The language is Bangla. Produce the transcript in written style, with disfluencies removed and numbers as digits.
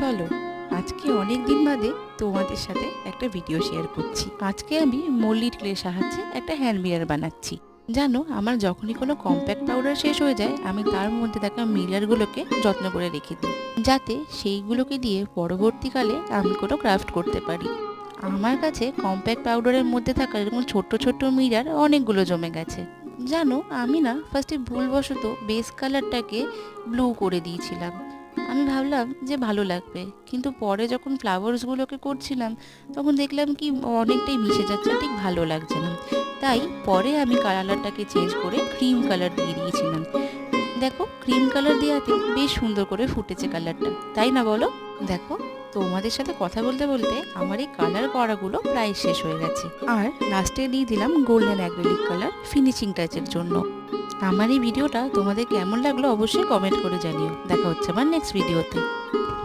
চলো আজকে অনেক দিন বাদে তোমাদের সাথে একটা ভিডিও শেয়ার করছি। আজকে আমি মল্লির ক্লের সাহায্যে একটা হ্যান্ড মিরর বানাচ্ছি। জানো, আমার যখনই কোনো কম্প্যাক্ট পাউডার শেষ হয়ে যায় আমি তার মধ্যে থাকা মিররগুলোকে যত্ন করে রেখে দিই, যাতে সেইগুলোকে দিয়ে পরবর্তীকালে আমি কোনো ক্রাফট করতে পারি। আমার কাছে কম্প্যাক্ট পাউডারের মধ্যে থাকা এরকম ছোট্ট ছোট্ট মিরর অনেকগুলো জমে গেছে। জানো, আমি না ফার্স্টে ভুলবশত বেস কালারটাকে ব্লু করে দিয়েছিলাম। আমি ভাবলাম যে ভালো লাগবে, কিন্তু পরে যখন ফ্লাওয়ার্সগুলোকে করছিলাম তখন দেখলাম কি অনেকটাই মিশে যাচ্ছে, ঠিক ভালো লাগছে না। তাই পরে আমি কালারটাকে চেঞ্জ করে ক্রিম কালার দিয়ে দিয়েছিলাম। দেখো, ক্রিম কালার দেওয়াতে বেশ সুন্দর করে ফুটেছে কালারটা, তাই না বলো? দেখো, তোমাদের সাথে কথা বলতে বলতে আমার এই কালার করাগুলো প্রায় শেষ হয়ে গেছে। আর লাস্টে দিয়ে দিলাম গোল্ডেন অ্যাক্রিলিক কালার ফিনিশিং টাচের জন্য। আমার এই ভিডিওটা তোমাদের কেমন লাগলো অবশ্যই কমেন্ট করে জানিও। দেখা হচ্ছে আমার নেক্সট ভিডিওতে।